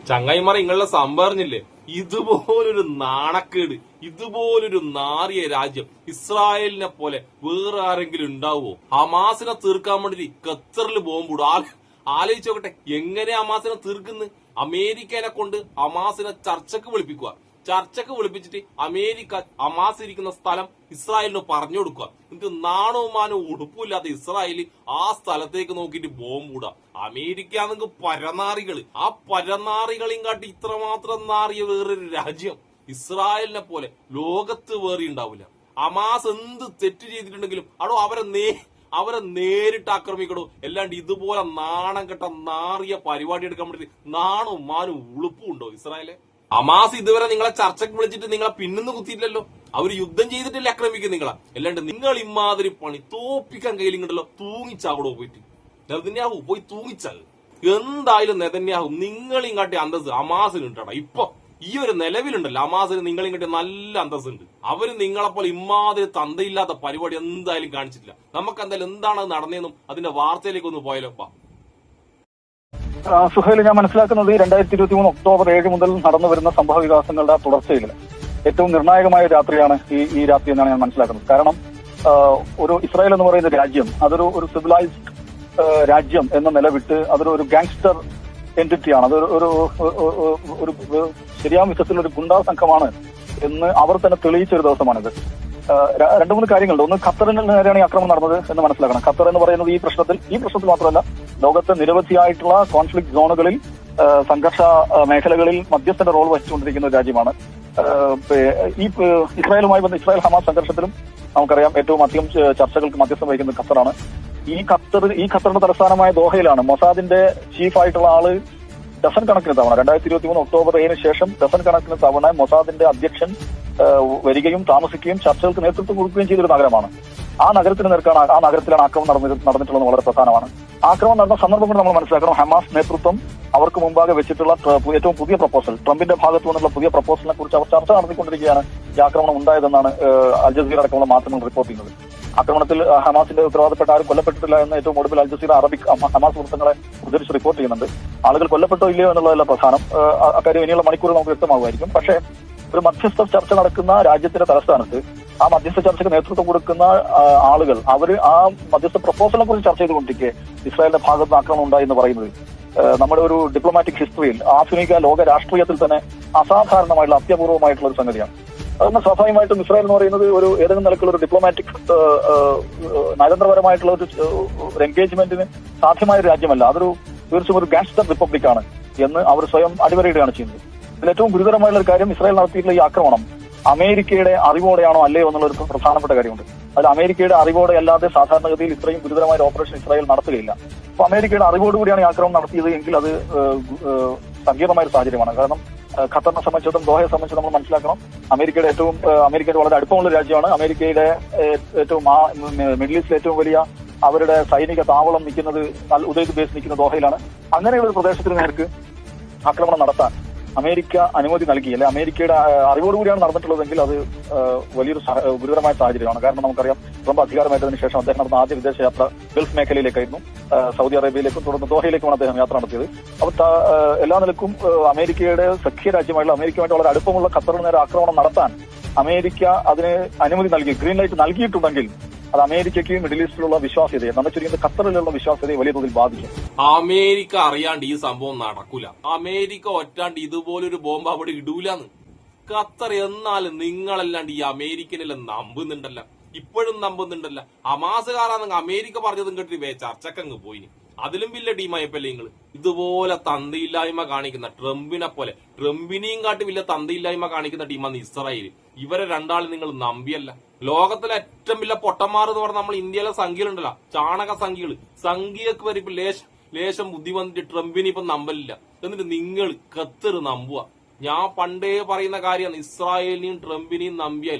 ചങ്ങായിമാരെ നിങ്ങളുടെ സംഭറിഞ്ഞില്ലേ, ഇതുപോലൊരു നാണക്കേട്, ഇതുപോലൊരു നാറിയ രാജ്യം ഇസ്രായേലിനെ പോലെ വേറെ ആരെങ്കിലും ഉണ്ടാവുമോ? ഹമാസിനെ തീർക്കാൻ വേണ്ടി ഖത്തറിൽ ബോംബിടും. ആലോചിച്ചോക്കട്ടെ, എങ്ങനെ ഹമാസിനെ തീർക്കുന്നു? അമേരിക്കനെ കൊണ്ട് ഹമാസിനെ ചർച്ചക്ക് വിളിപ്പിച്ചിട്ട് അമേരിക്ക ഹമാസ് ഇരിക്കുന്ന സ്ഥലം ഇസ്രായേലിന് പറഞ്ഞു കൊടുക്കുക. എന്നിട്ട് നാണവും മാനവും ഉടുപ്പില്ലാത്ത ഇസ്രായേല് ആ സ്ഥലത്തേക്ക് നോക്കിയിട്ട് ബോംബിടുക. അമേരിക്ക ആണെങ്കിൽ പരനാറികള്, ആ പരനാറികളെയും കാട്ടി ഇത്രമാത്രം നാറിയ വേറൊരു രാജ്യം ഇസ്രായേലിനെ പോലെ ലോകത്ത് വേറെ ഉണ്ടാവില്ല. ഹമാസ് എന്ത് തെറ്റ് ചെയ്തിട്ടുണ്ടെങ്കിലും അവരെ നേരിട്ട് ആക്രമിക്കണോ, അല്ലാണ്ട് ഇതുപോലെ നാണം കെട്ട നാറിയ പരിപാടി എടുക്കാൻ വേണ്ടി നാണവും മാനവും ഉളുപ്പും ഉണ്ടോ ഇസ്രായേലെ? ഹമാസ് ഇതുവരെ നിങ്ങളെ ചർച്ചയ്ക്ക് വിളിച്ചിട്ട് നിങ്ങളെ പിന്നിന്ന് കുത്തിയില്ലല്ലോ. അവര് യുദ്ധം ചെയ്തിട്ടല്ലേ ആക്രമിക്കും നിങ്ങളെ, അല്ലാണ്ട് നിങ്ങൾ ഇമാതിരി പണി തോപ്പിക്കാൻ കയ്യിലുണ്ടല്ലോ. തൂങ്ങിച്ചാവടോ പോയിട്ട് നെതന്യാഹു പോയി തൂങ്ങിച്ചാകും. എന്തായാലും നെതന്യാഹു നിങ്ങളെയും കാട്ടി അന്തസ് ഹമാസിന് ഉണ്ടടാ. ഇപ്പൊ ഈ ഒരു നിലവിലുണ്ടല്ലോ ഹമാസിന് നിങ്ങളെയും കാട്ടി നല്ല അന്തസ്സുണ്ട്. അവര് നിങ്ങളെപ്പോലെ ഇമാതിരി തന്തയില്ലാത്ത പരിപാടി എന്തായാലും കാണിച്ചിട്ടില്ല. നമുക്ക് എന്തായാലും എന്താണ് നടന്നതെന്നും അതിന്റെ വാർത്തയിലേക്ക് ഒന്ന് പോയാലോപ്പാ. സുഹൈൽ, ഞാൻ മനസ്സിലാക്കുന്നത് 2023 ഒക്ടോബർ 7 മുതൽ നടന്നു വരുന്ന സംഭവ വികാസങ്ങളുടെ തുടർച്ചയിൽ ഏറ്റവും നിർണായകമായ രാത്രിയാണ് ഈ രാത്രി എന്നാണ് ഞാൻ മനസ്സിലാക്കുന്നത്. കാരണം ഒരു ഇസ്രായേൽ എന്ന് പറയുന്ന രാജ്യം അതൊരു സിവിലൈസ്ഡ് രാജ്യം എന്ന നില വിട്ട് അതൊരു ഗാങ്സ്റ്റർ എന്റിറ്റിയാണ്. ഒരു ശരിയാം വിധത്തിലൊരു ഗുണ്ടാ സംഘമാണ് എന്ന് അവർ തന്നെ തെളിയിച്ചൊരു ദിവസമാണിത്. 2-3 കാര്യങ്ങളുണ്ട്. ഒന്ന്, ഖത്തറിന് നേരെയാണ് ഈ ആക്രമണം നടന്നത് എന്ന് മനസ്സിലാക്കണം. ഖത്തർ എന്ന് പറയുന്നത് ഈ പ്രശ്നത്തിൽ മാത്രമല്ല, ലോകത്തെ നിരവധിയായിട്ടുള്ള കോൺഫ്ലിക്ട് സോണുകളിൽ, സംഘർഷ മേഖലകളിൽ മധ്യസ്ഥന്റെ റോൾ വഹിച്ചുകൊണ്ടിരിക്കുന്ന ഒരു രാജ്യമാണ്. ഈ ഇസ്രായേൽ ഹമാസ് സംഘർഷത്തിലും നമുക്കറിയാം ഏറ്റവും അധികം ചർച്ചകൾക്ക് മധ്യസ്ഥം വഹിക്കുന്നത് ഖത്തറാണ്. ഈ ഖത്തറിന്റെ തലസ്ഥാനമായ ദോഹയിലാണ് മൊസാദിന്റെ ചീഫായിട്ടുള്ള ആള് ഡസൻ കണക്കിന് തവണ 2023 ഒക്ടോബർ 7 ശേഷം ഡസൻ കണക്കിന് തവണ മൊസാദിന്റെ അധ്യക്ഷൻ വരികയും താമസിക്കുകയും ചർച്ചകൾക്ക് നേതൃത്വം കൊടുക്കുകയും ചെയ്തൊരു നഗരമാണ്. ആ നഗരത്തിലാണ് ആക്രമണം നടന്നിട്ടുള്ളത് വളരെ പ്രധാനമാണ്. ആക്രമണം നടന്ന സന്ദർഭം കൊണ്ട് നമ്മൾ മനസ്സിലാക്കണം, ഹമാസ് നേതൃത്വം അവർക്ക് മുമ്പാകെ വെച്ചിട്ടുള്ള ഏറ്റവും പുതിയ പ്രപ്പോസൽ, ട്രംപിന്റെ ഭാഗത്തു നിന്നുള്ള പുതിയ പ്രപ്പോസലിനെ കുറിച്ച് അവർ ചർച്ച നടത്തിക്കൊണ്ടിരിക്കുകയാണ്. ഈ ആക്രമണം ഉണ്ടായതെന്നാണ് അൽ ജസീറ അടക്കമുള്ള മാധ്യമങ്ങൾ റിപ്പോർട്ട് ചെയ്യുന്നത്. ആക്രമണത്തിൽ ഹമാസിന്റെ ഉത്തരവാദപ്പെട്ട ആരും കൊല്ലപ്പെട്ടിട്ടില്ല എന്ന് ഏറ്റവും ഒടുവിൽ അൽ ജസീറ അറബിക് ഹമാസ് വൃത്തങ്ങളെ ഉദ്ധരിച്ച് റിപ്പോർട്ട് ചെയ്യുന്നുണ്ട്. ആളുകൾ കൊല്ലപ്പെട്ടോ ഇല്ലയോ എന്നുള്ളതല്ല പ്രധാനം, അക്കാര്യം ഇനിയുള്ള മണിക്കൂർ നമുക്ക് വ്യക്തമാകുമായിരിക്കും. പക്ഷേ ഒരു മധ്യസ്ഥ ചർച്ച നടക്കുന്ന രാജ്യത്തിന്റെ തലസ്ഥാനത്ത് ആ മധ്യസ്ഥ ചർച്ചയ്ക്ക് നേതൃത്വം കൊടുക്കുന്ന ആളുകൾ ആ മധ്യസ്ഥ പ്രപ്പോസലിനെ കുറിച്ച് ചർച്ച ചെയ്തുകൊണ്ടിരിക്കെ ഇസ്രായേലിന്റെ ഭാഗത്ത് ആക്രമണം ഉണ്ടായി എന്ന് പറയുന്നത് നമ്മുടെ ഒരു ഡിപ്ലോമാറ്റിക് ഹിസ്റ്ററിയിൽ, ആധുനിക ലോക രാഷ്ട്രീയത്തിൽ തന്നെ അസാധാരണമായിട്ടുള്ള അത്യപൂർവമായിട്ടുള്ള ഒരു സംഗതിയാണ്. അതുകൊണ്ട് സ്വാഭാവികമായിട്ടും ഇസ്രായേൽ എന്ന് പറയുന്നത് ഏതെങ്കിലും നിലക്കുള്ള ഒരു ഡിപ്ലോമാറ്റിക് നയതന്ത്രപരമായിട്ടുള്ള ഒരു എൻഗേജ്മെന്റിന് സാധ്യമായ ഒരു രാജ്യമല്ല. തീർച്ചയായും ഒരു ഗാങ്സ്റ്റർ റിപ്പബ്ലിക്കാണ് എന്ന് അവർ സ്വയം അടിവരയിടുകയാണ് ചെയ്യുന്നത്. ഇതിൽ ഏറ്റവും ഗുരുതരമായുള്ള ഒരു കാര്യം, ഇസ്രായേൽ നടത്തിയിട്ടുള്ള ഈ ആക്രമണം അമേരിക്കയുടെ അറിവോടെയാണോ അല്ലയോ എന്നുള്ളൊരു പ്രധാനപ്പെട്ട കാര്യമുണ്ട്. അതിൽ അമേരിക്കയുടെ അറിവോടെ അല്ലാതെ സാധാരണഗതിയിൽ ഇത്രയും ഗുരുതരമായ ഒരു ഓപ്പറേഷൻ ഇസ്രായേൽ നടത്തുകയില്ല. അപ്പൊ അമേരിക്കയുടെ അറിവോടുകൂടിയാണ് ഈ ആക്രമണം നടത്തിയത് എങ്കിൽ അത് സങ്കീർണമായ ഒരു സാഹചര്യമാണ്. കാരണം ഖത്തറിനെ സംബന്ധിച്ചിടത്തോളം, ദോഹയെ സംബന്ധിച്ച് നമ്മൾ മനസ്സിലാക്കണം, അമേരിക്കയുടെ വളരെ അടുപ്പമുള്ള രാജ്യമാണ്. അമേരിക്കയുടെ ഏറ്റവും മിഡിൽ ഈസ്റ്റിലെ ഏറ്റവും വലിയ അവരുടെ സൈനിക താവളം നിൽക്കുന്നത്, ഉദയ് ബേസ് നിൽക്കുന്ന ദോഹയിലാണ്. അങ്ങനെയുള്ള ഒരു പ്രദേശത്തിന് നേർക്ക് ആക്രമണം നടത്താൻ അമേരിക്ക അനുമതി നൽകി, അല്ലെ അമേരിക്കയുടെ അറിവോടുകൂടിയാണ് നടന്നിട്ടുള്ളതെങ്കിൽ അത് വലിയൊരു ഗുരുതരമായ സാഹചര്യമാണ്. കാരണം നമുക്കറിയാം, ട്രംപ് അധികാരമേറ്റതിനു ശേഷം അദ്ദേഹം നടന്ന ആദ്യ വിദേശയാത്ര ഗൾഫ് മേഖലയിലേക്കായിരുന്നു. സൗദി അറേബ്യയിലേക്കും തുടർന്ന് ദോഹയിലേക്കുമാണ് അദ്ദേഹം യാത്ര നടത്തിയത്. അപ്പോൾ എല്ലാ നിലക്കും അമേരിക്കയുടെ സഖ്യരാജ്യമായിട്ടുള്ള അമേരിക്കയുമായിട്ട് വളരെ അടുപ്പമുള്ള ഖത്തറിന് നേരെ ആക്രമണം നടത്താൻ അമേരിക്ക അതിന് അനുമതി നൽകി, ഗ്രീൻ ലൈറ്റ് നൽകിയിട്ടുണ്ടെങ്കിൽ അത് അമേരിക്കയ്ക്ക് മിഡിൽ ഈസ്റ്റിലുള്ള വിശ്വാസ്യതയെ, നമ്മൾ ചുരുങ്ങിയത് ഖത്തറിലുള്ള വിശ്വാസ്യതയെ വലിയ തോതിൽ ബാധിക്കും. അമേരിക്ക അറിയാണ്ട് ഈ സംഭവം നടക്കൂല. അമേരിക്ക ഒറ്റാണ്ട് ഇതുപോലൊരു ബോംബ് അവിടെ ഇടൂലെന്ന്. ഖത്തർ എന്നാലും നിങ്ങളല്ലാണ്ട് ഈ അമേരിക്കനെല്ലാം നമ്പുന്നുണ്ടല്ല, ഇപ്പോഴും നമ്പുന്നുണ്ടല്ല. ഹമാസുകാരാണെങ്കിൽ അമേരിക്ക പറഞ്ഞതും കേട്ടിട്ട് ചർച്ചക്കങ്ങ് പോയിന്. അതിലും വലിയ ടീമായപ്പല്ലേ നിങ്ങൾ ഇതുപോലെ തന്തയില്ലായ്മ കാണിക്കുന്ന ട്രംപിനെ പോലെ, ട്രംപിനെയും കാട്ടി വലിയ തന്തയില്ലായ്മ കാണിക്കുന്ന ടീമാണ് ഇസ്രായേൽ. ഇവരെ രണ്ടാളും നിങ്ങൾ നമ്പിയല്ല. ലോകത്തിലെ ഏറ്റവും വലിയ പൊട്ടന്മാർ എന്ന് പറഞ്ഞാൽ നമ്മൾ ഇന്ത്യയിലെ സംഖ്യകളുണ്ടല്ലോ, ചാണക സംഖ്യക്ക് വരെ ഇപ്പൊ ലേശം ബുദ്ധി വന്നിട്ട് ട്രംപിനെ ഇപ്പൊ നമ്പലില്ല. എന്നിട്ട് നിങ്ങൾ ഖത്തർ നമ്പുക. ഞാൻ പണ്ടേ പറയുന്ന കാര്യമാണ്, ഇസ്രായേലിനെയും ട്രംപിനെയും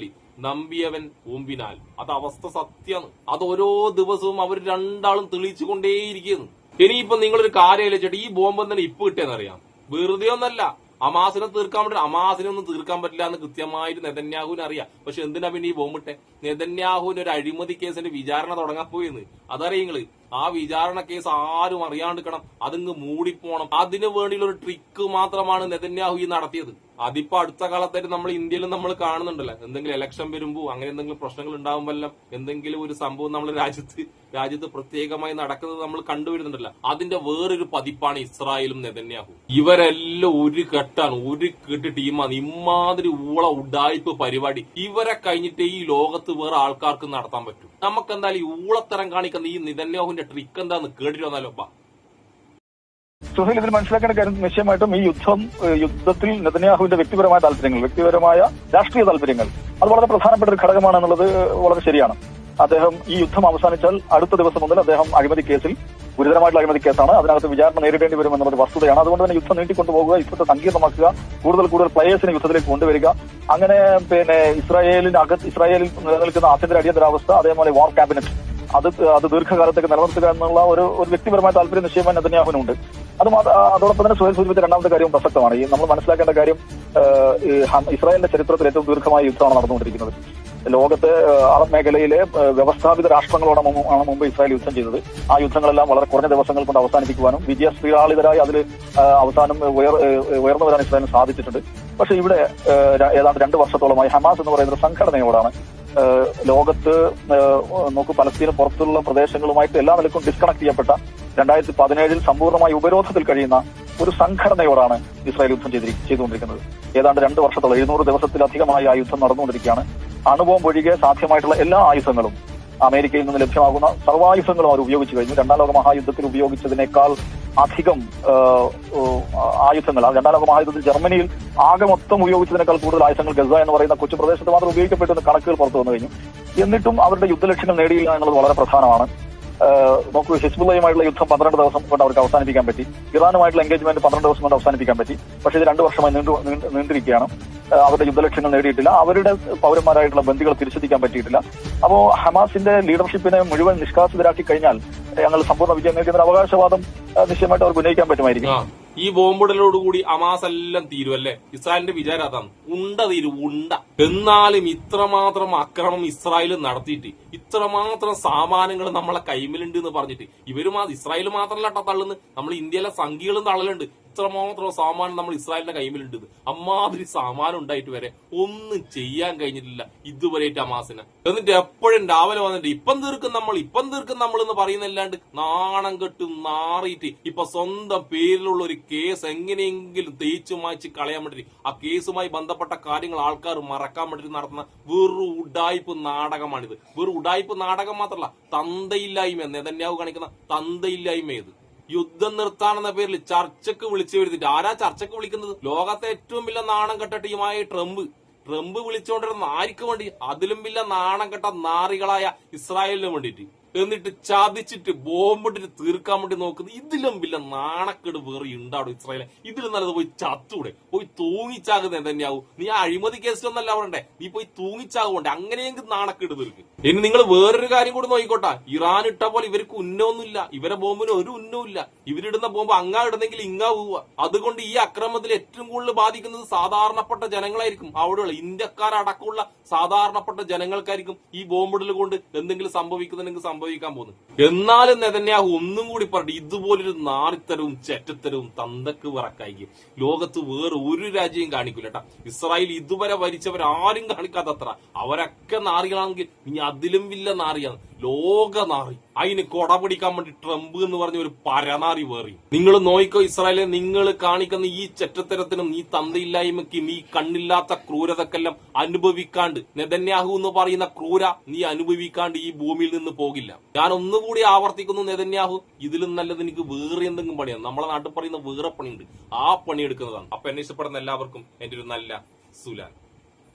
നമ്പിയവൻ ഓമ്പിനാൽ അത് അവസ്ഥ സത്യമാണ്. അത് ഓരോ ദിവസവും അവർ രണ്ടാളും തെളിയിച്ചുകൊണ്ടേയിരിക്കുന്നു. ഇനിയിപ്പോ നിങ്ങളൊരു കാര്യം വെച്ചിട്ട് ഈ ബോംബ് തന്നെ ഇപ്പൊ കിട്ടിയെന്നറിയാം, വെറുതെ ഒന്നല്ല. ഹമാസിനെ ഒന്നും തീർക്കാൻ പറ്റില്ല എന്ന് കൃത്യമായിട്ട് നെതന്യാഹുവിന് അറിയാം. പക്ഷെ എന്തിനാ പിന്നെ ഈ ബോംബിട്ടെ? നെതന്യാഹുവിന് ഒരു അഴിമതി കേസിന്റെ വിചാരണ തുടങ്ങാൻ പോയെന്ന് അതറിയങ്ങള്. ആ വിചാരണ കേസ് ആരും അറിയാണ്ടിരിക്കണം, അതിങ്ങ് മൂടിപ്പോണം. അതിനു വേണ്ടിയുള്ള ഒരു ട്രിക്ക് മാത്രമാണ് നെതന്യാഹു ഈ നടത്തിയത്. അതിപ്പോ അടുത്ത കാലത്തായിട്ട് നമ്മൾ ഇന്ത്യയിലും നമ്മൾ കാണുന്നുണ്ടല്ലോ, എന്തെങ്കിലും ഇലക്ഷൻ വരുമ്പോ അങ്ങനെ എന്തെങ്കിലും പ്രശ്നങ്ങൾ ഉണ്ടാകുമ്പോഴെല്ലാം എന്തെങ്കിലും ഒരു സംഭവം നമ്മുടെ രാജ്യത്ത് പ്രത്യേകമായി നടക്കുന്നത് നമ്മൾ കണ്ടുവരുന്നുണ്ടല്ലോ. അതിന്റെ വേറൊരു പതിപ്പാണ് ഇസ്രായേലും നെതന്യാഹു. ഇവരെല്ലാം ഒരു കെട്ട് ടീമാണ്. ഇമാതിരി ഉഡായിപ്പ് പരിപാടി ഇവരെ കഴിഞ്ഞിട്ട് ഈ ലോകത്ത് വേറെ ആൾക്കാർക്ക് നടത്താൻ പറ്റും. നമുക്ക് എന്തായാലും ഈ ഊളത്തരം കാണിക്കുന്ന ഈ നെതന്യാഹുവിന്റെ ട്രിക്ക് എന്താന്ന് കേട്ടിട്ട് വന്നാലോ. സുഹൈൽ, ഇതിൽ മനസ്സിലാക്കേണ്ട കാര്യം നിശ്ചയമായിട്ടും ഈ യുദ്ധത്തിൽ നെതന്യാഹുവിന്റെ വ്യക്തിപരമായ താല്പര്യങ്ങൾ, വ്യക്തിപരമായ രാഷ്ട്രീയ താല്പര്യങ്ങൾ, അത് വളരെ പ്രധാനപ്പെട്ട ഒരു ഘടകമാണെന്നുള്ളത് വളരെ ശരിയാണ്. അദ്ദേഹം ഈ യുദ്ധം അവസാനിച്ചാൽ അടുത്ത ദിവസം മുതൽ അദ്ദേഹം അഴിമതി കേസിൽ, ഗുരുതരമായിട്ടുള്ള അഴിമതി കേസാണ്, അതിനകത്ത് വിചാരണ നേരിടേണ്ടി വരുമെന്നുള്ളത് വസ്തുതയാണ്. അതുകൊണ്ട് തന്നെ യുദ്ധം നീട്ടിക്കൊണ്ടുപോകുക, യുദ്ധത്തെ സങ്കീർണമാക്കുക, കൂടുതൽ പ്ലേയേഴ്സിനെ യുദ്ധത്തിലേക്ക് കൊണ്ടുവരിക, അങ്ങനെ ഇസ്രായേലിൽ നിലനിൽക്കുന്ന ആഭ്യന്തര അടിയന്തരാവസ്ഥ, അതേപോലെ വാർ ക്യാബിനറ്റ് അത് ദീർഘകാലത്തേക്ക് നിലനിർത്തുക എന്നുള്ള ഒരു വ്യക്തിപരമായ താല്പര്യം നിശ്ചയമായി നെതന്യാഹുവിനുണ്ട്. അതോടൊപ്പം തന്നെ സുഹൈൽ സൂചിപ്പിച്ച രണ്ടാമത്തെ കാര്യവും പ്രസക്തമാണ്. ഈ നമ്മൾ മനസ്സിലാക്കേണ്ട കാര്യം, ഇസ്രായേലിന്റെ ചരിത്രത്തിൽ ഏറ്റവും ദീർഘമായ യുദ്ധമാണ് നടന്നുകൊണ്ടിരിക്കുന്നത്. ലോകത്തെ അറബ് മേഖലയിലെ വ്യവസ്ഥാപിത രാഷ്ട്രങ്ങളോടാണ് മുമ്പ് ഇസ്രായേൽ യുദ്ധം ചെയ്തത്. ആ യുദ്ധങ്ങളെല്ലാം വളരെ കുറഞ്ഞ ദിവസങ്ങൾ കൊണ്ട് അവസാനിപ്പിക്കുവാനും വിജയശ്രീലാളിതരായി അതിൽ അവസാനം ഉയർന്നു വരാൻ ഇസ്രായേലിന് സാധിച്ചിട്ടുണ്ട്. പക്ഷെ ഇവിടെ ഏതാണ്ട് 2 വർഷത്തോളമായി ഹമാസ് എന്ന് പറയുന്ന ഒരു സംഘടനയോടാണ് ലോകത്ത് പലസ്തീന് പുറത്തുള്ള പ്രദേശങ്ങളുമായിട്ട് എല്ലാ നിലക്കും ഡിസ്കണക്ട് ചെയ്യപ്പെട്ട 2017 സമ്പൂർണ്ണമായി ഉപരോധത്തിൽ കഴിയുന്ന ഒരു സംഘടനയോടാണ് ഇസ്രായേൽ യുദ്ധം ചെയ്തുകൊണ്ടിരിക്കുന്നത്. ഏതാണ്ട് 2 വർഷത്തോളം 700 ദിവസത്തിലധികമായി ആ യുദ്ധം നടന്നുകൊണ്ടിരിക്കുകയാണ്. അണുബോംബ് ഒഴികെ സാധ്യമായിട്ടുള്ള എല്ലാ ആയുധങ്ങളും, അമേരിക്കയിൽ നിന്ന് ലഭ്യമാകുന്ന സർവായുധങ്ങളും അവർ ഉപയോഗിച്ചു കഴിഞ്ഞു. 2ാം ലോക മഹായുദ്ധത്തിൽ ഉപയോഗിച്ചതിനേക്കാൾ അധികം ആയുധങ്ങൾ, 2ാം ലോക മഹായുദ്ധത്തിൽ ജർമ്മനിയിൽ ആകെ മൊത്തം ഉപയോഗിച്ചതിനേക്കാൾ കൂടുതൽ ആയുധങ്ങൾ ഗസ എന്ന് പറയുന്ന കൊച്ചു പ്രദേശത്ത് മാത്രം ഉപയോഗിക്കപ്പെട്ടെന്ന് കണക്കുകൾ പുറത്തു വന്നു കഴിഞ്ഞു. എന്നിട്ടും അവരുടെ യുദ്ധലക്ഷ്യങ്ങൾ നേടിയില്ല എന്നുള്ളത് വളരെ പ്രധാനമാണ്. ഹിസ്ബുള്ളയുമായിട്ടുള്ള യുദ്ധം 12 ദിവസം കൊണ്ട് അവർക്ക് അവസാനിപ്പിക്കാൻ പറ്റി. ഇറാനുമായിട്ടുള്ള എൻഗേജ്മെന്റ് 12 ദിവസം കൊണ്ട് അവസാനിപ്പിക്കാൻ പറ്റി. പക്ഷേ ഇത് 2 വർഷമായി നീണ്ടിരിക്കുകയാണ്. അവരുടെ യുദ്ധലക്ഷ്യങ്ങൾ നേടിയിട്ടില്ല. അവരുടെ പൗരന്മാരായിട്ടുള്ള ബന്ദികളെ തിരിച്ചെത്തിക്കാൻ പറ്റിയിട്ടില്ല. അപ്പോ ഹമാസിന്റെ ലീഡർഷിപ്പിനെ മുഴുവൻ നിഷ്കാസിതരാക്കി കഴിഞ്ഞാൽ ഞങ്ങൾ സമ്പൂർണ്ണ വിജയം നേടിയെന്ന അവകാശവാദം നിശ്ചയമായിട്ട് അവർക്ക് ഉന്നയിക്കാൻ പറ്റുമായിരിക്കും. ഈ ബോംബിടലോടുകൂടി ഹമാസ് എല്ലാം തീരുമല്ലേ? ഇസ്രായേലിന്റെ വിചാരം അതാണ്, ഉണ്ട. എന്നാലും ഇത്രമാത്രം അക്രമം ഇസ്രായേൽ നടത്തിയിട്ട് ഇത്രമാത്രം സാമാനങ്ങൾ നമ്മളെ കൈമിലുണ്ട് എന്ന് പറഞ്ഞിട്ട് ഇസ്രായേൽ മാത്രമല്ല തള്ളുന്നത്, നമ്മൾ ഇന്ത്യയിലെ സംഘികളും തള്ളലുണ്ട്. ഇത്രമാത്രം സാമാനം നമ്മൾ ഇസ്രായേലിന്റെ കൈമിലുണ്ട്. അമ്മാതിരി സാമാനം ഉണ്ടായിട്ട് വരെ ഒന്നും ചെയ്യാൻ കഴിഞ്ഞിട്ടില്ല ഇതുവരെയായിട്ട് ഹമാസിന്. എന്നിട്ട് എപ്പോഴും രാവിലെ വന്നിട്ട് ഇപ്പം തീർക്കും നമ്മൾ എന്ന് പറയുന്നല്ലാണ്ട് നാണം കെട്ട് നാറിയിട്ട് ഇപ്പൊ സ്വന്തം പേരിലുള്ള ഒരു കേസ് എങ്ങനെയെങ്കിലും തേച്ചു മായ്ച്ച് കളയാൻ വേണ്ടി ആ കേസുമായി ബന്ധപ്പെട്ട കാര്യങ്ങൾ ആൾക്കാർ മറക്കാൻ വേണ്ടി നടത്തുന്ന വെറു ഉഡായിപ്പ് നാടകമാണിത്. വെറു ഉഡായിപ്പ് നാടകം മാത്രമല്ല, തന്തയില്ലായ്മ, നെതന്യാഹു കാണിക്കുന്ന തന്തയില്ലായ്മ. ഇത് യുദ്ധം നിർത്താനെന്ന പേരിൽ ചർച്ചക്ക് വിളിച്ചു വരുത്തിട്ട് ആരാ ചർച്ചക്ക് വിളിക്കുന്നത്? ലോകത്തെ ഏറ്റവും വലിയ നാണം കെട്ട ടീമായ ട്രംപ് വിളിച്ചുകൊണ്ടിരുന്ന ആർക്ക് വേണ്ടി? അതിലും വലിയ നാണം കെട്ട നാറികളായ ഇസ്രായേലിന് വേണ്ടിയിട്ട്. എന്നിട്ട് ചതിച്ചിട്ട് ബോംബിട്ടിട്ട് തീർക്കാൻ വേണ്ടി നോക്കുന്നത്. ഇതിലും വലിയ നാണക്കേട് വേറെ ഉണ്ടാവും ഇസ്രായേലെ. ഇതിലും നല്ലത് പോയി ചത്തൂടെ, പോയി തൂങ്ങിച്ചാകുന്ന തന്നെയാവും. നീ ആ അഴിമതി കേസിലൊന്നല്ല പറയണ്ടേ, നീ പോയി തൂങ്ങിച്ചാകുകൊണ്ടേ, അങ്ങനെയെങ്കിൽ നാണക്കേട് തീർക്ക്. ഇനി നിങ്ങൾ വേറൊരു കാര്യം കൂടി നോക്കിക്കോട്ടെ, ഇറാൻ ഇട്ട പോലെ ഇവർക്ക് ഉന്നമൊന്നുമില്ല, ഇവരെ ബോംബിന് ഒരു ഉന്നമില്ല. ഇവരിടുന്ന ബോംബ് അങ്ങാ ഇടുന്നെങ്കിൽ ഇങ്ങാ പോവുക. അതുകൊണ്ട് ഈ അക്രമത്തിൽ ഏറ്റവും കൂടുതൽ ബാധിക്കുന്നത് സാധാരണപ്പെട്ട ജനങ്ങളായിരിക്കും. അവിടെയുള്ള ഇന്ത്യക്കാരടക്കമുള്ള സാധാരണപ്പെട്ട ജനങ്ങൾക്കായിരിക്കും ഈ ബോംബിടൽ കൊണ്ട് എന്തെങ്കിലും സംഭവിക്കുന്നുണ്ടെങ്കിൽ സംഭവിക്കാൻ പോകുന്നത്. എന്നാലും നെതന്യാഹു ഒന്നും കൂടി പറഞ്ഞു, ഇതുപോലൊരു നാറിത്തരവും ചെറ്റത്തരവും തന്തക്ക് വിറക്കായി ലോകത്ത് വേറെ ഒരു രാജ്യം കാണിക്കൂല കേട്ടാ. ഇസ്രായേൽ ഇതുവരെ ഭരിച്ചവരാരും കാണിക്കാത്തത്ര അവരൊക്കെ നാറികളാണെങ്കിൽ ഇനി അതിലും വലിയ നാറിയാണ്, ലോക നാറി. അതിന് കൊട പിടിക്കാൻ വേണ്ടി ട്രംപ് എന്ന് പറഞ്ഞ ഒരു പരനാറി വേറി. നിങ്ങൾ നോയിക്കോ ഇസ്രായേലിനെ, നിങ്ങൾ കാണിക്കുന്ന ഈ ചെറ്റത്തരത്തിനും ഈ തന്തയില്ലായ്മയ്ക്കും ഈ കണ്ണില്ലാത്ത ക്രൂരതക്കെല്ലാം അനുഭവിക്കാണ്ട്, നെതന്യാഹു എന്ന് പറയുന്ന ക്രൂര നീ അനുഭവിക്കാണ്ട് ഈ ഭൂമിയിൽ നിന്ന് പോകില്ല. ഞാൻ ഒന്നുകൂടി ആവർത്തിക്കുന്നു, നെതന്യാഹു ഇതിലും നല്ലത് എനിക്ക് വേറെ എന്തെങ്കിലും പണിയാണ്. നമ്മളെ നാട്ടിൽ പറയുന്ന വേറെ പണിയുണ്ട്, ആ പണി എടുക്കുന്നതാണ്. അപ്പൊ എന്നെ ഇഷ്ടപ്പെടുന്ന എല്ലാവർക്കും എന്റെ ഒരു നല്ല സുലാൻ.